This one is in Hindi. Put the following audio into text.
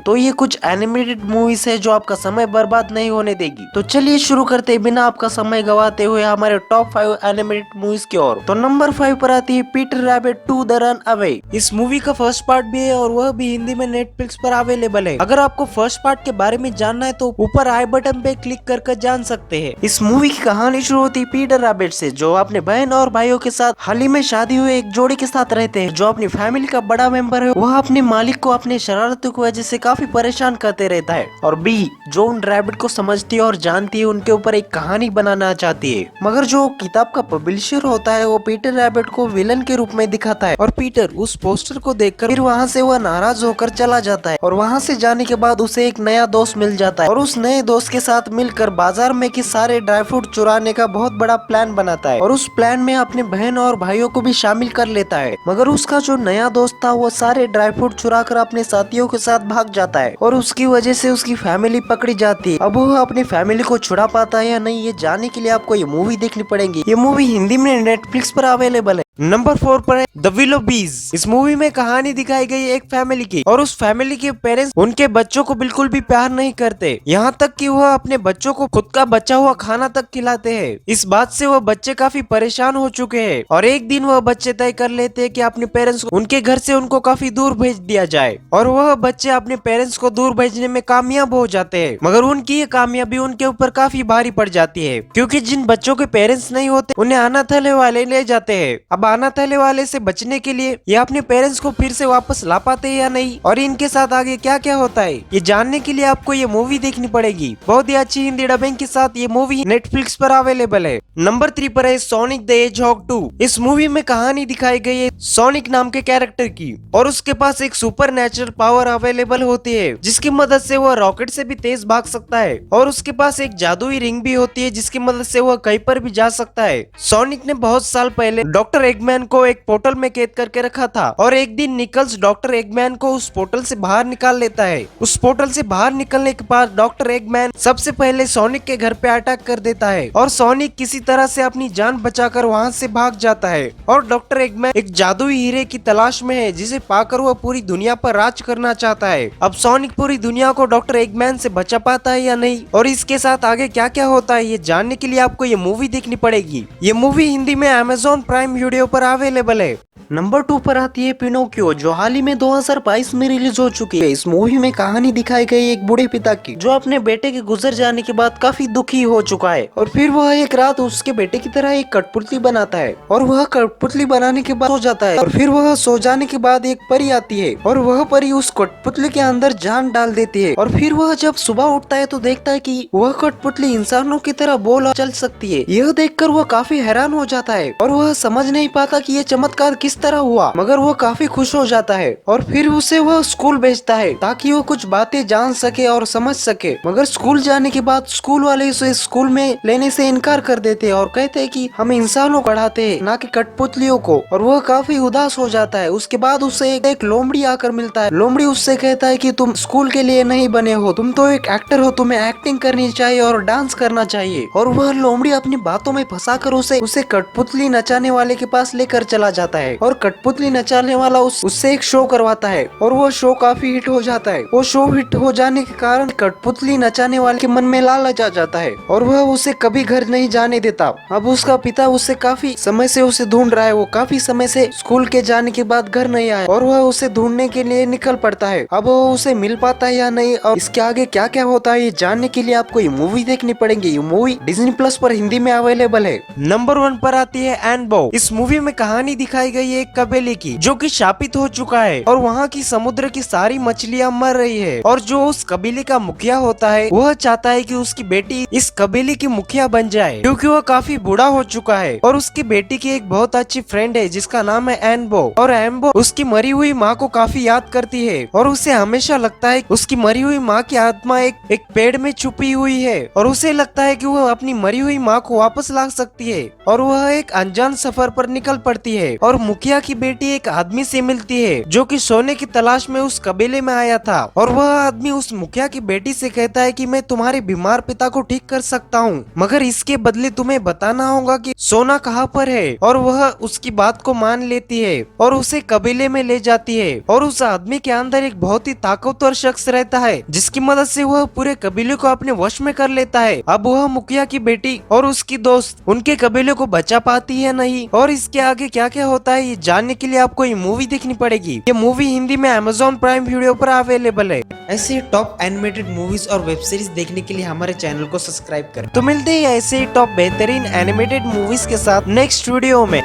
तो ये कुछ एनिमेटेड मूवीज है जो आपका समय बर्बाद नहीं होने देगी। तो चलिए शुरू करते हैं बिना आपका समय गवाते हुए हमारे टॉप 5 एनिमेटेड मूवीज की ओर। तो नंबर 5 पर आती है Peter rabbit 2 the run away. इस मूवी का फर्स्ट पार्ट भी है और वह भी हिंदी में नेटफ्लिक्स पर अवेलेबल है। अगर आपको फर्स्ट पार्ट के बारे में जानना है तो ऊपर आई बटन पे क्लिक कर जान सकते हैं। इस मूवी की कहानी शुरू होती है पीटर रैबिट से, जो अपने बहन और भाइयों के साथ हाल ही में शादी हुए एक जोड़ी के साथ रहते हैं। जो अपनी फैमिली का बड़ा मेंबर है वह अपने मालिक को अपने शरारतों की वजह से काफी परेशान करते रहता है, और बी जो उन रैबिट को समझती है और जानती है उनके ऊपर एक कहानी बनाना चाहती है। मगर जो किताब का पब्लिशर होता है वो पीटर रैबिट को विलन के रूप में दिखाता है, और पीटर उस पोस्टर को देखकर फिर वहाँ से वह नाराज होकर चला जाता है। और वहाँ से जाने के बाद उसे एक नया दोस्त मिल जाता है, और उस नए दोस्त के साथ मिलकर बाजार में की सारे ड्राई फ्रूट चुराने का बहुत बड़ा प्लान बनाता है, और उस प्लान में अपने बहन और भाइयों को भी शामिल कर लेता है। मगर उसका जो नया दोस्त था वो सारे ड्राई फ्रूट चुरा कर अपने साथियों के साथ भाग जाता है, और उसकी वजह से उसकी फैमिली पकड़ी जाती है। अब वह अपनी फैमिली को छुड़ा पाता है या नहीं, ये जानने के लिए आपको ये मूवी देखनी पड़ेगी। ये मूवी हिंदी में नेटफ्लिक्स पर अवेलेबल है। नंबर 4 पर है द विलो बीज। इस मूवी में कहानी दिखाई गई है एक फैमिली की, और उस फैमिली के पेरेंट्स उनके बच्चों को बिल्कुल भी प्यार नहीं करते, यहाँ तक कि वह अपने बच्चों को खुद का बचा हुआ खाना तक खिलाते हैं। इस बात से वह बच्चे काफी परेशान हो चुके हैं, और एक दिन वह बच्चे तय कर लेते हैं कि अपने पेरेंट्स को उनके घर से उनको काफी दूर भेज दिया जाए, और वह बच्चे अपने पेरेंट्स को दूर भेजने में कामयाब हो जाते हैं। मगर उनकी ये कामयाबी उनके ऊपर काफी भारी पड़ जाती है, क्योंकि जिन बच्चों के पेरेंट्स नहीं होते उन्हें अनाथालय वाले ले जाते हैं। अब अनाथालय वाले से बचने के लिए ये अपने पेरेंट्स को फिर से वापस ला पाते हैं या नहीं, और इनके साथ आगे क्या क्या होता है, ये जानने के लिए आपको ये मूवी देखनी पड़ेगी। बहुत ही अच्छी हिंदी डबिंग के साथ ये मूवी नेटफ्लिक्स पर अवेलेबल है। नंबर 3 पर है सोनिक द हेजहॉग 2। इस मूवी में कहानी दिखाई गई है सोनिक नाम के कैरेक्टर की, और उसके पास एक सुपर नेचुरल पावर अवेलेबल होती है जिसकी मदद से वह रॉकेट से भी तेज भाग सकता है, और उसके पास एक जादुई रिंग भी होती है जिसकी मदद से वह कहीं पर भी जा सकता है। सोनिक ने बहुत साल पहले डॉक्टर एगमैन को एक पोर्टल में कैद करके रखा था, और एक दिन निकल्स डॉक्टर एगमैन को उस पोर्टल से बाहर निकाल लेता है। उस पोर्टल से बाहर निकलने के बाद डॉक्टर एगमैन सबसे पहले सोनिक के घर पे अटैक कर देता है, और सोनिक किसी तरह से अपनी जान बचाकर वहाँ से भाग जाता है। और डॉक्टर एगमैन एक जादुई हीरे की तलाश में है जिसे पाकर वह पूरी दुनिया पर राज करना चाहता है। अब सोनिक पूरी दुनिया को डॉक्टर एगमैन से बचा पाता है या नहीं, और इसके साथ आगे क्या क्या होता है, ये जानने के लिए आपको ये मूवी देखनी पड़ेगी। ये मूवी हिंदी में अमेज़न प्राइम वीडियो पर अवेलेबल है। नंबर 2 पर आती है पिनोकियो, जो हाल ही में 2022 में रिलीज हो चुकी है। इस मूवी में कहानी दिखाई गई एक बूढ़े पिता की, जो अपने बेटे के गुजर जाने के बाद काफी दुखी हो चुका है, और फिर वह एक रात उसके बेटे की तरह एक कठपुतली बनाता है, और वह कठपुतली बनाने के बाद सो जाता है। और फिर वह सो जाने के बाद एक परी आती है, और वह परी उस कठपुतली के अंदर जान डाल देती है। और फिर वह जब सुबह उठता है तो देखता है कि वह कठपुतली इंसानों की तरह बोल और चल सकती है। यह देखकर वह काफी हैरान हो जाता है, और वह समझ नहीं पाता कि यह चमत्कार किस तरह हुआ, मगर वो काफी खुश हो जाता है। और फिर उसे वह स्कूल भेजता है ताकि वो कुछ बातें जान सके और समझ सके। मगर स्कूल जाने के बाद स्कूल वाले उसे स्कूल में लेने से इनकार कर देते हैं, और कहते हैं कि हम इंसानों को पढ़ाते हैं ना कि कठपुतलियों को। और वह काफी उदास हो जाता है। उसके बाद उसे एक लोमड़ी आकर मिलता है। लोमड़ी उससे कहता है कि तुम स्कूल के लिए नहीं बने हो, तुम तो एक एक्टर हो, तुम्हें एक्टिंग करनी चाहिए और डांस करना चाहिए। और वह लोमड़ी अपनी बातों में फंसाकर उसे कठपुतली नचाने वाले के पास लेकर चला जाता है, और कठपुतली नचाने वाला उससे एक शो करवाता है, और वो शो काफी हिट हो जाता है। वो शो हिट हो जाने के कारण कठपुतली नचाने वाले के मन में लालच आ जाता है, और वह उसे कभी घर नहीं जाने देता। अब उसका पिता उससे काफी समय से उसे ढूंढ रहा है। वो काफी समय से स्कूल के जाने के बाद घर नहीं आया, और वह उसे ढूंढने के लिए निकल पड़ता है। अब वो उसे मिल पाता है या नहीं, और इसके आगे क्या क्या होता है, ये जानने के लिए आपको ये मूवी देखनी पड़ेगी। ये मूवी डिज्नी प्लस पर हिंदी में अवेलेबल है। नंबर 1 पर आती है एनबो। इस मूवी में कहानी दिखाई गई है एक कबीले की, जो कि शापित हो चुका है, और वहाँ की समुद्र की सारी मछलियाँ मर रही है। और जो उस कबीले का मुखिया होता है वह चाहता है कि उसकी बेटी इस कबीले की मुखिया बन जाए, क्योंकि वह काफी बूढ़ा हो चुका है। और उसकी बेटी की एक बहुत अच्छी फ्रेंड है जिसका नाम है एनबो, और एनबो उसकी मरी हुई माँ को काफी याद करती है, और उसे हमेशा लगता है उसकी मरी हुई माँ की आत्मा एक पेड़ में छुपी हुई है, और उसे लगता है कि वह अपनी मरी हुई माँ को वापस ला सकती है। और वह एक अनजान सफर पर निकल पड़ती है, और मुखिया की बेटी एक आदमी से मिलती है जो कि सोने की तलाश में उस कबीले में आया था, और वह आदमी उस मुखिया की बेटी से कहता है कि मैं तुम्हारे बीमार पिता को ठीक कर सकता हूँ, मगर इसके बदले तुम्हें बताना होगा कि सोना कहाँ पर है। और वह उसकी बात को मान लेती है और उसे कबीले में ले जाती है। और उस आदमी के अंदर एक बहुत ही ताकतवर शख्स रहता है जिसकी मदद से वह पूरे कबीले को अपने वश में कर लेता है। अब वह मुखिया की बेटी और उसकी दोस्त उनके कबीले को बचा पाती है नहीं, और इसके आगे क्या क्या होता है ये जानने के लिए आपको ये मूवी देखनी पड़ेगी। ये मूवी हिंदी में Amazon प्राइम वीडियो पर अवेलेबल है। ऐसे टॉप एनिमेटेड मूवीज और वेब सीरीज देखने के लिए हमारे चैनल को सब्सक्राइब करें। तो मिलते हैं ऐसे ही टॉप बेहतरीन एनिमेटेड मूवीज के साथ नेक्स्ट वीडियो में।